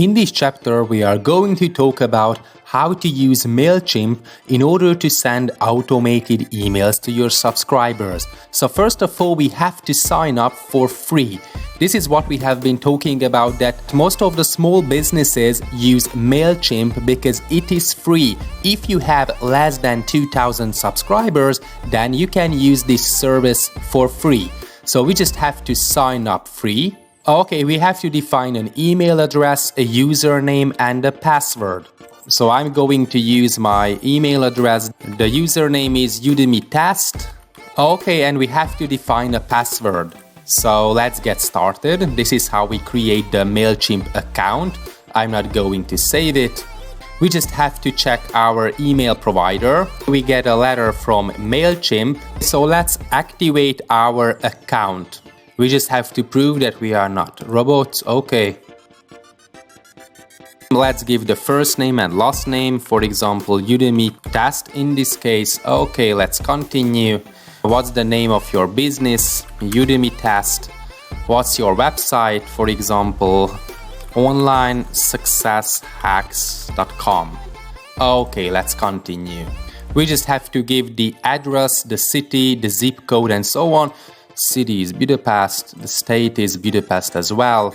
In this chapter, we are going to talk about how to use Mailchimp in order to send automated emails to your subscribers. So first of all, we have to sign up for free. This is what we have been talking about, that most of the small businesses use Mailchimp because it is free. If you have less than 2,000 subscribers, then you can use this service for free. So we just have to sign up free. Okay, we have to define an email address, a username, and a password. So I'm going to use my email address. The username is Udemy Test. Okay, and we have to define a password. So let's get started. This is how we create the Mailchimp account. I'm not going to save it. We just have to check our email provider. We get a letter from Mailchimp. So let's activate our account. We just have to prove that we are not robots. Okay. Let's give the first name and last name. For example, Udemy Test in this case. Okay, let's continue. What's the name of your business? Udemy Test. What's your website? For example, onlinesuccesshacks.com. Okay, let's continue. We just have to give the address, the city, the zip code, and so on. City is Budapest, the state is Budapest as well,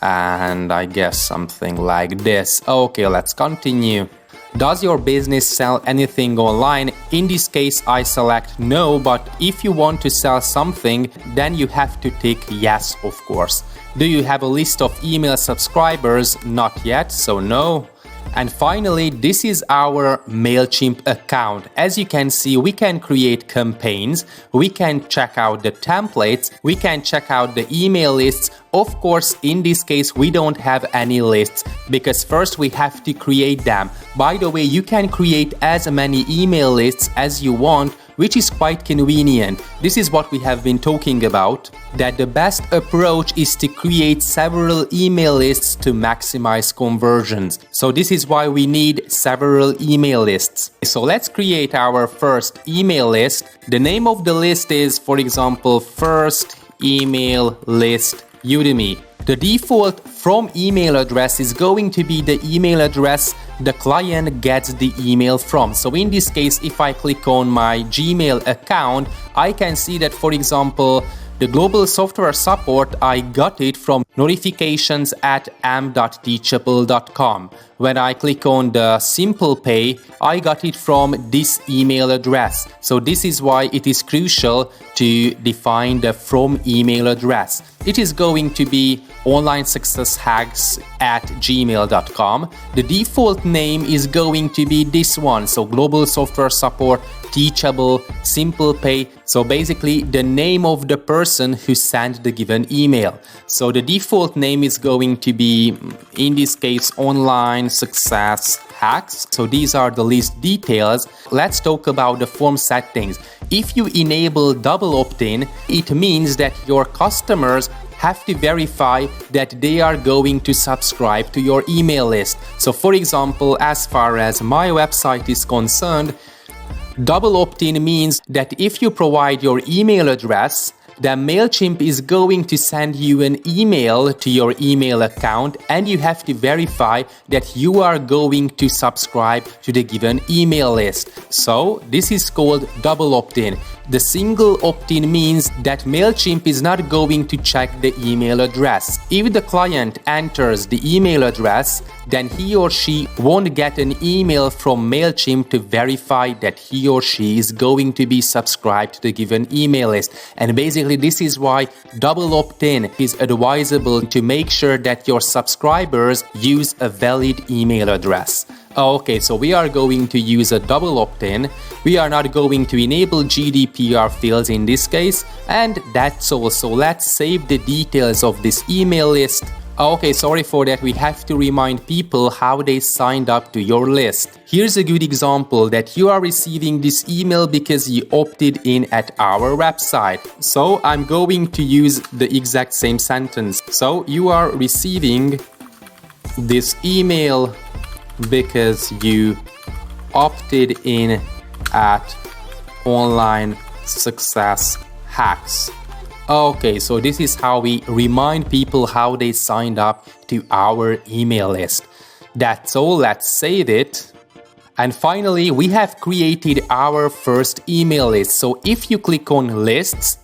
and I guess something like this. Okay, let's continue. Does your business sell anything online? In this case, I select no, but if you want to sell something, then you have to tick yes, of course. Do you have a list of email subscribers? Not yet, so no. And finally, this is our Mailchimp account. As you can see, we can create campaigns, we can check out the templates, we can check out the email lists. Of course, in this case, we don't have any lists because first we have to create them. By the way, you can create as many email lists as you want, which is quite convenient. This is what we have been talking about, that the best approach is to create several email lists to maximize conversions. So this is why we need several email lists. So let's create our first email list. The name of the list is, for example, first email list Udemy. The default from email address is going to be the email address the client gets the email from. So in this case, if I click on my Gmail account, I can see that, for example, the global software support, I got it from notifications@am.teachable.com. When I click on the Simple Pay, I got it from this email address. So this is why it is crucial to define the from email address. It is going to be onlinesuccesshacks@gmail.com. The default name is going to be this one. So global software support, Teachable, Simple Pay. So basically the name of the person who sent the given email. So the default name is going to be, in this case, Online Success Hacks. So these are the list details. Let's talk about the form settings. If you enable double opt-in, it means that your customers have to verify that they are going to subscribe to your email list. So for example, as far as my website is concerned, double opt-in means that if you provide your email address, then Mailchimp is going to send you an email to your email account, and you have to verify that you are going to subscribe to the given email list. So this is called double opt-in. The single opt-in means that Mailchimp is not going to check the email address. If the client enters the email address, then he or she won't get an email from Mailchimp to verify that he or she is going to be subscribed to the given email list. And basically this is why double opt-in is advisable, to make sure that your subscribers use a valid email address. Okay, so we are going to use a double opt-in. We are not going to enable GDPR fields in this case, and that's all. So let's save the details of this email list. Okay, sorry for that. We have to remind people how they signed up to your list. Here's a good example that you are receiving this email because you opted in at our website. So I'm going to use the exact same sentence. So you are receiving this email because you opted in at Online Success Hacks. Okay, so this is how we remind people how they signed up to our email list. That's all, let's save it. And finally, we have created our first email list. So if you click on lists,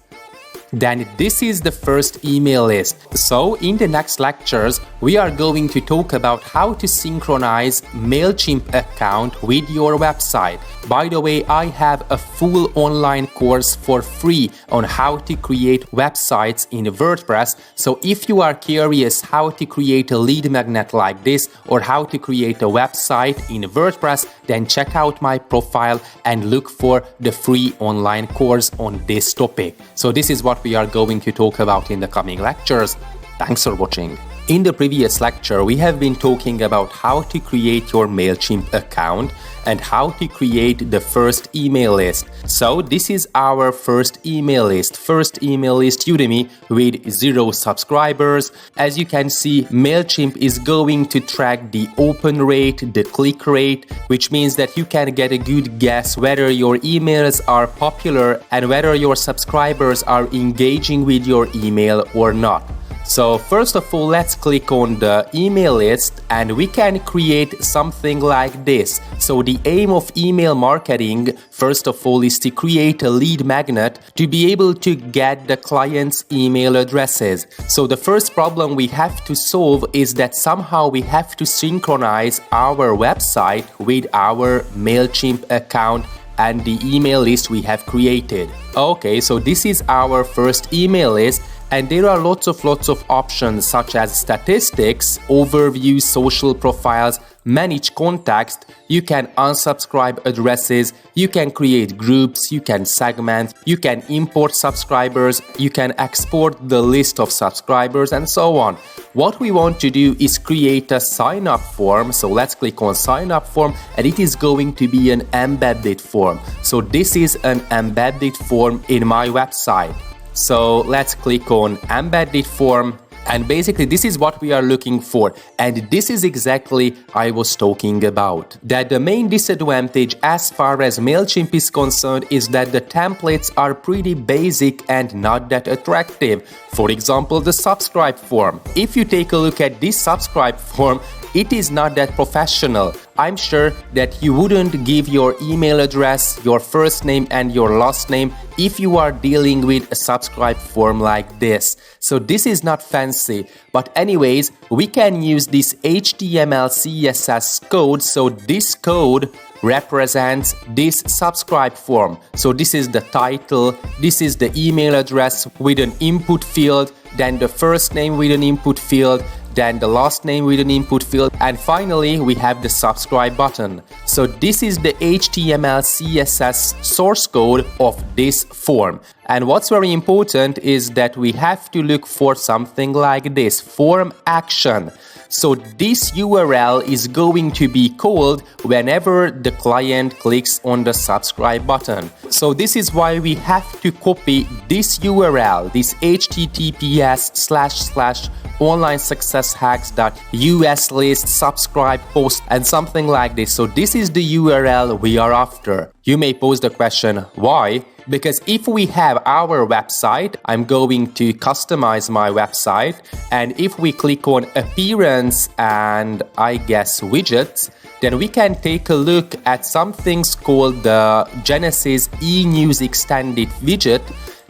then this is the first email list. So in the next lectures, we are going to talk about how to synchronize Mailchimp account with your website. By the way, I have a full online course for free on how to create websites in WordPress. So if you are curious how to create a lead magnet like this or how to create a website in WordPress, then check out my profile and look for the free online course on this topic. So this is what we are going to talk about in the coming lectures. Thanks for watching. In the previous lecture, we have been talking about how to create your Mailchimp account and how to create the first email list. So this is our first email list Udemy with 0 subscribers. As you can see, Mailchimp is going to track the open rate, the click rate, which means that you can get a good guess whether your emails are popular and whether your subscribers are engaging with your email or not. So first of all, let's click on the email list and we can create something like this. So the aim of email marketing, first of all, is to create a lead magnet to be able to get the client's email addresses. So the first problem we have to solve is that somehow we have to synchronize our website with our Mailchimp account and the email list we have created. Okay, so this is our first email list. And there are lots of options such as statistics, overview, social profiles, manage contacts. You can unsubscribe addresses, you can create groups, you can segment, you can import subscribers, you can export the list of subscribers and so on. What we want to do is create a sign up form. So let's click on sign up form and it is going to be an embedded form. So this is an embedded form in my website. So let's click on embedded form and basically this is what we are looking for, and this is exactly I was talking about. That the main disadvantage as far as Mailchimp is concerned is that the templates are pretty basic and not that attractive. For example, the subscribe form. If you take a look at this subscribe form, it is not that professional. I'm sure that you wouldn't give your email address, your first name and your last name if you are dealing with a subscribe form like this. So this is not fancy. But anyways, we can use this HTML CSS code. So this code represents this subscribe form. So this is the title, this is the email address with an input field, then the first name with an input field, then the last name with an input field, and finally we have the subscribe button. So this is the HTML CSS source code of this form. And what's very important is that we have to look for something like this, form action. So this URL is going to be called whenever the client clicks on the subscribe button. So this is why we have to copy this URL, this https://onlinesuccesshacks.us list subscribe post and something like this. So this is the URL we are after. You may pose the question, why? Because if we have our website, I'm going to customize my website, and if we click on appearance and I guess widgets, then we can take a look at some things called the Genesis e-news extended widget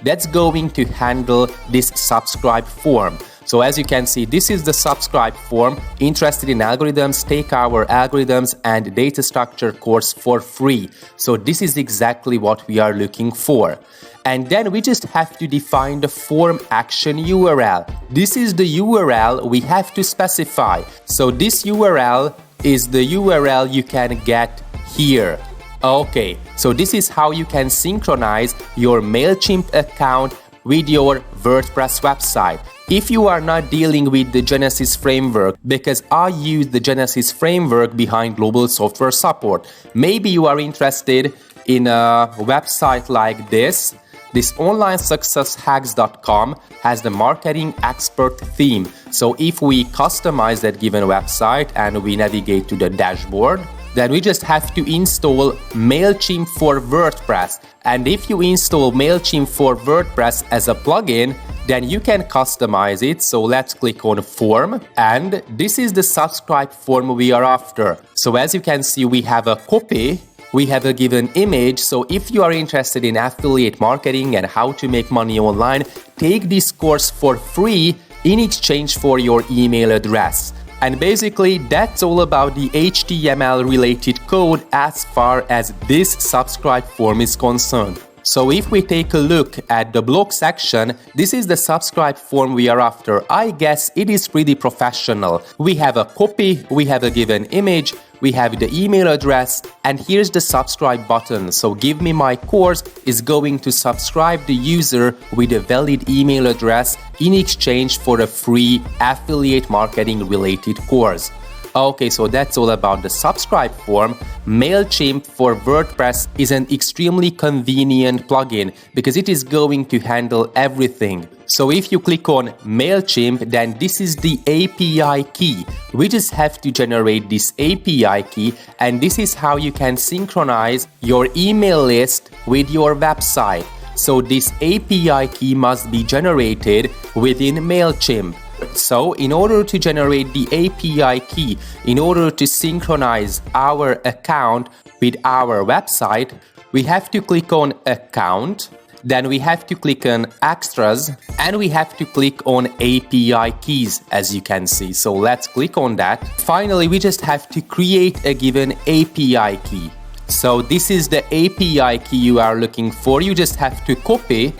that's going to handle this subscribe form. So as you can see, this is the subscribe form. Interested in algorithms, take our algorithms and data structure course for free. So this is exactly what we are looking for. And then we just have to define the form action URL. This is the URL we have to specify. So this URL is the URL you can get here. Okay, so this is how you can synchronize your Mailchimp account with your WordPress website. If you are not dealing with the Genesis framework, because I use the Genesis framework behind global software support, maybe you are interested in a website like this. This onlinesuccesshacks.com has the marketing expert theme. So if we customize that given website and we navigate to the dashboard, then we just have to install Mailchimp for WordPress. And if you install Mailchimp for WordPress as a plugin, then you can customize it. So let's click on form, and this is the subscribe form we are after. So as you can see, we have a copy, we have a given image. So if you are interested in affiliate marketing and how to make money online, take this course for free in exchange for your email address. And basically that's all about the HTML related code as far as this subscribe form is concerned. So if we take a look at the blog section, this is the subscribe form we are after. I guess it is pretty professional. We have a copy, we have a given image, we have the email address, and here's the subscribe button. So Give Me My Course is going to subscribe the user with a valid email address in exchange for a free affiliate marketing related course. Okay, so that's all about the subscribe form. Mailchimp for WordPress is an extremely convenient plugin because it is going to handle everything. So if you click on Mailchimp, then this is the API key. We just have to generate this API key, and this is how you can synchronize your email list with your website. So this API key must be generated within Mailchimp. So in order to generate the API key, in order to synchronize our account with our website, we have to click on Account, then we have to click on Extras, and we have to click on API keys, as you can see. So let's click on that. Finally, we just have to create a given API key. So this is the API key you are looking for. You just have to copy,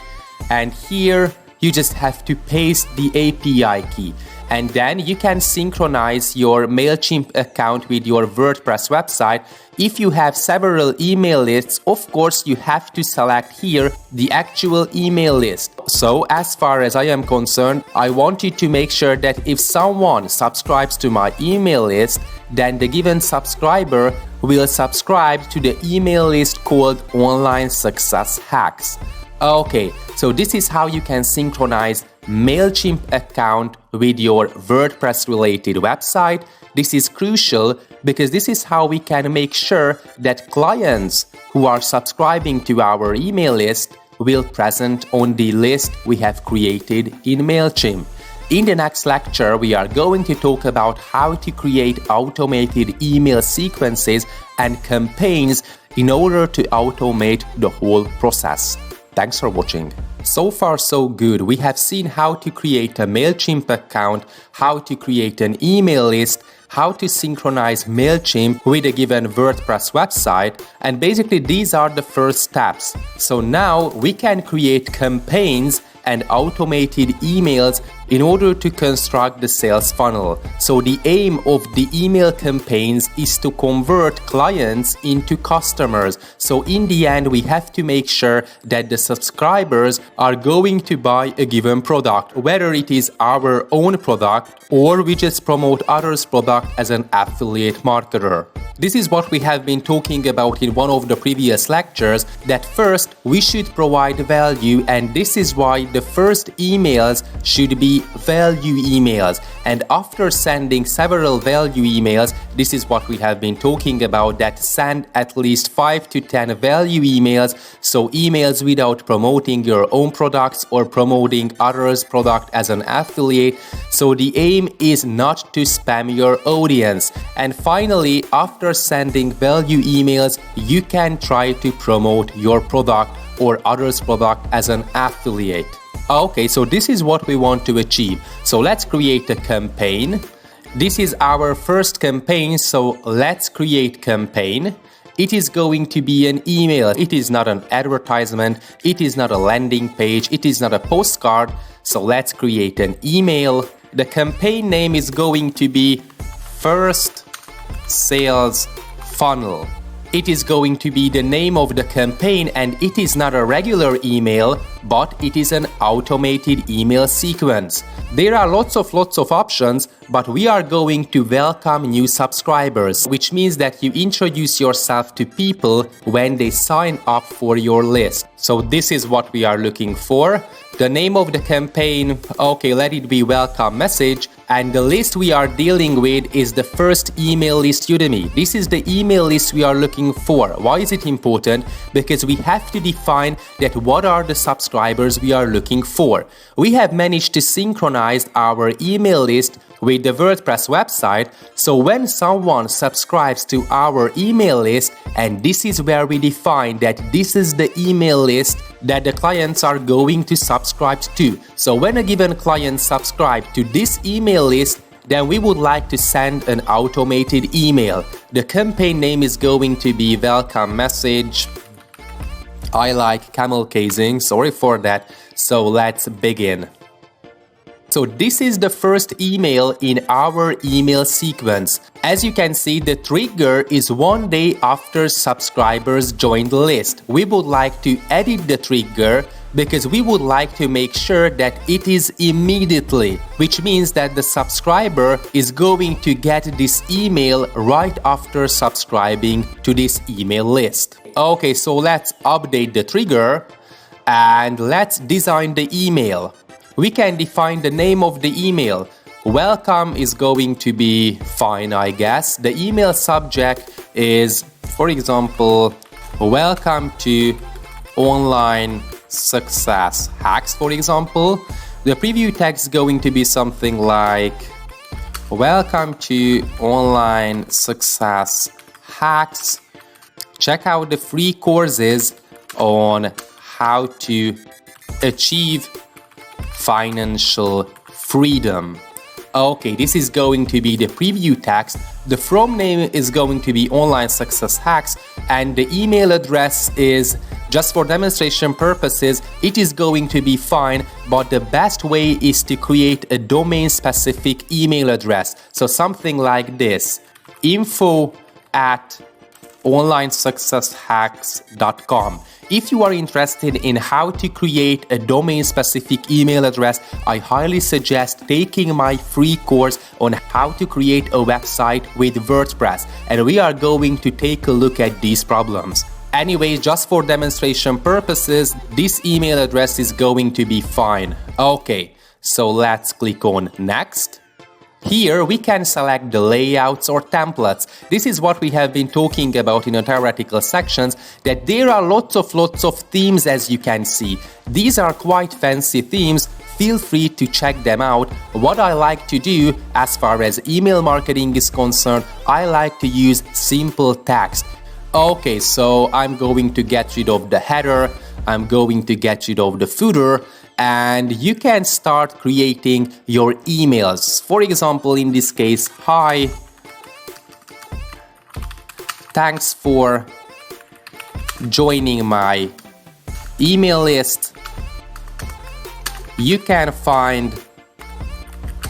and here you just have to paste the API key, and then you can synchronize your Mailchimp account with your WordPress website. If you have several email lists, of course you have to select here the actual email list. So as far as I am concerned, I want you to make sure that if someone subscribes to my email list, then the given subscriber will subscribe to the email list called Online Success Hacks. Okay, so this is how you can synchronize Mailchimp account with your WordPress related website. This is crucial because this is how we can make sure that clients who are subscribing to our email list will present on the list we have created in Mailchimp. In the next lecture, we are going to talk about how to create automated email sequences and campaigns in order to automate the whole process. Thanks for watching. So far so good. We have seen how to create a Mailchimp account, how to create an email list, how to synchronize Mailchimp with a given WordPress website, and basically these are the first steps. So now we can create campaigns and automated emails in order to construct the sales funnel. So the aim of the email campaigns is to convert clients into customers. So in the end, we have to make sure that the subscribers are going to buy a given product, whether it is our own product or we just promote others' product as an affiliate marketer. This is what we have been talking about in one of the previous lectures, that first we should provide value, and this is why the first emails should be value emails. And after sending several value emails, this is what we have been talking about, that send at least 5 to 10 value emails. So emails without promoting your own products or promoting others' product as an affiliate. So the aim is not to spam your audience. And finally, after sending value emails, you can try to promote your product or others' product as an affiliate. Okay, so this is what we want to achieve. So let's create a campaign. This is our first campaign, so let's create campaign. It is going to be an email. It is not an advertisement. It is not a landing page. It is not a postcard. So let's create an email. The campaign name is going to be First Sales Funnel. It is going to be the name of the campaign, and it is not a regular email, but it is an automated email sequence. There are lots of options, but we are going to welcome new subscribers, which means that you introduce yourself to people when they sign up for your list. So this is what we are looking for. The name of the campaign, okay, let it be welcome message. And the list we are dealing with is the first email list Udemy. This is the email list we are looking for. Why is it important? Because we have to define that what are the subscribers we are looking for. We have managed to synchronize our email list with the WordPress website, so when someone subscribes to our email list, and this is where we define that this is the email list that the clients are going to subscribe to. So when a given client subscribes to this email list, then we would like to send an automated email. The campaign name is going to be welcome message. I like camel casing, sorry for that. So let's begin. So this is the first email in our email sequence. As you can see, the trigger is 1 day after subscribers join the list. We would like to edit the trigger because we would like to make sure that it is immediately, which means that the subscriber is going to get this email right after subscribing to this email list. Okay, so let's update the trigger and let's design the email. We can define the name of the email. Welcome is going to be fine, I guess. The email subject is, for example, welcome to online success hacks, for example. The preview text is going to be something like welcome to online success hacks. Check out the free courses on how to achieve financial freedom. Okay, this is going to be the preview text. The from name is going to be online success hacks, and the email address is, just for demonstration purposes, it is going to be fine, but the best way is to create a domain specific email address. So something like this: info@onlinesuccesshacks.com. If you are interested in how to create a domain-specific email address, I highly suggest taking my free course on how to create a website with WordPress, and we are going to take a look at these problems. Anyways, just for demonstration purposes, this email address is going to be fine. Okay, so let's click on Next. Here we can select the layouts or templates. This is what we have been talking about in the theoretical sections, that there are lots of themes, as you can see. These are quite fancy themes. Feel free to check them out. What I like to do as far as email marketing is concerned, I like to use simple text. Okay, so I'm going to get rid of the header, I'm going to get rid of the footer, and you can start creating your emails. For example, in this case, hi, thanks for joining my email list. You can find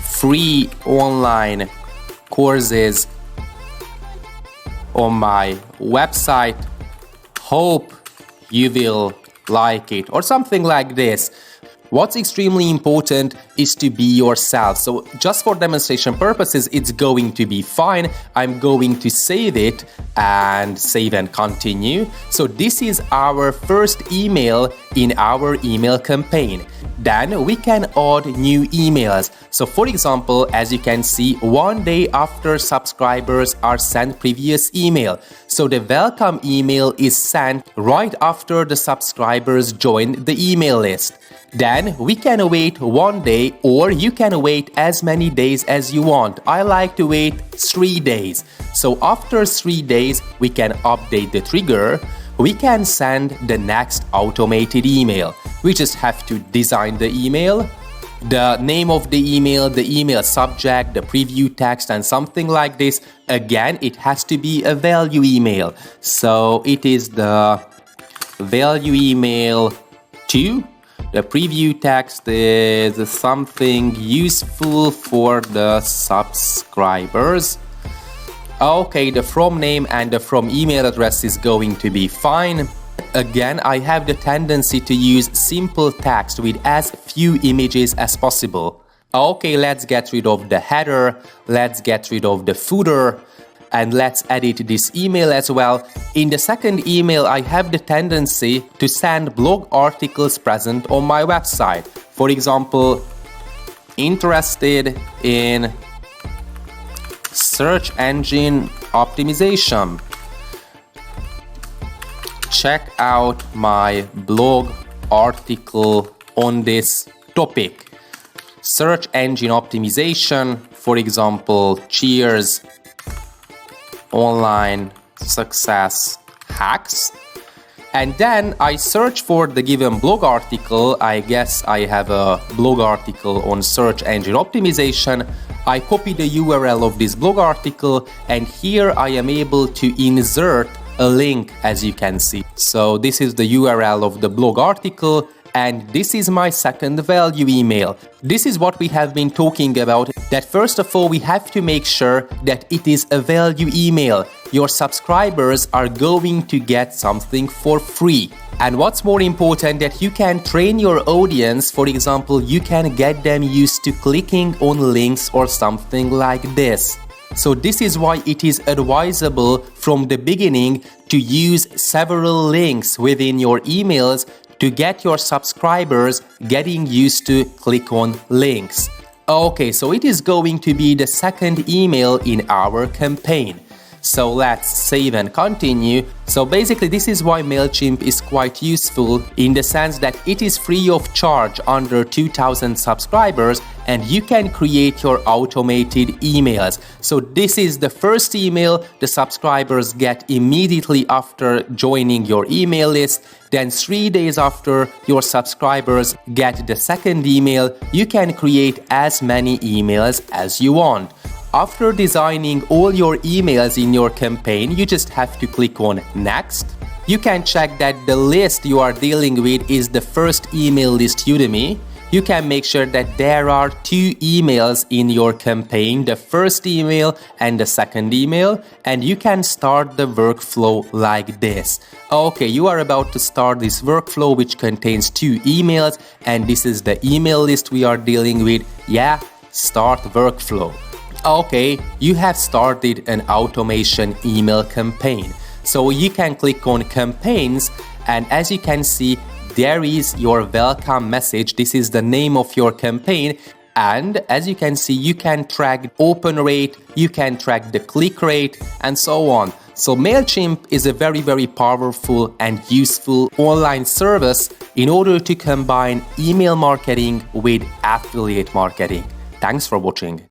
free online courses on my website. Hope you will like it, or something like this. What's extremely important is to be yourself. So just for demonstration purposes, it's going to be fine. I'm going to save it and save and continue. So this is our first email in our email campaign. Then we can add new emails. So for example, as you can see, 1 day after subscribers are sent previous email. So the welcome email is sent right after the subscribers join the email list. Then we can wait 1 day, or you can wait as many days as you want. I like to wait 3 days. So after 3 days, we can update the trigger. We can send the next automated email. We just have to design the email, the name of the email subject, the preview text, and something like this. Again, it has to be a value email. So it is the value email 2. The preview text is something useful for the subscribers. Okay, the from name and the from email address is going to be fine. Again, I have the tendency to use simple text with as few images as possible. Okay, let's get rid of the header, let's get rid of the footer, and let's edit this email as well. In the second email, I have the tendency to send blog articles present on my website. For example, interested in search engine optimization. Check out my blog article on this topic. Search engine optimization, for example, cheers, online success hacks. And then I search for the given blog article. I guess I have a blog article on search engine optimization. I copy the URL of this blog article, and here I am able to insert a link, as you can see. So this is the URL of the blog article, and this is my second value email. This is what we have been talking about, that first of all we have to make sure that it is a value email. Your subscribers are going to get something for free. And what's more important, that you can train your audience. For example, you can get them used to clicking on links or something like this. So this is why it is advisable from the beginning to use several links within your emails to get your subscribers getting used to click on links. Okay, so it is going to be the second email in our campaign. So let's save and continue. So basically this is why Mailchimp is quite useful, in the sense that it is free of charge under 2,000 subscribers, and you can create your automated emails. So this is the first email the subscribers get immediately after joining your email list. Then 3 days after your subscribers get the second email, you can create as many emails as you want. After designing all your emails in your campaign, you just have to click on Next. You can check that the list you are dealing with is the first email list Udemy. You can make sure that there are 2 emails in your campaign, the first email and the second email, and you can start the workflow like this. Okay, you are about to start this workflow which contains 2 emails, and this is the email list we are dealing with. Yeah, start workflow. Okay, you have started an automation email campaign. So you can click on campaigns, and as you can see, there is your welcome message. This is the name of your campaign. And as you can see, you can track open rate, you can track the click rate, and so on. So Mailchimp is a very powerful and useful online service in order to combine email marketing with affiliate marketing. Thanks for watching.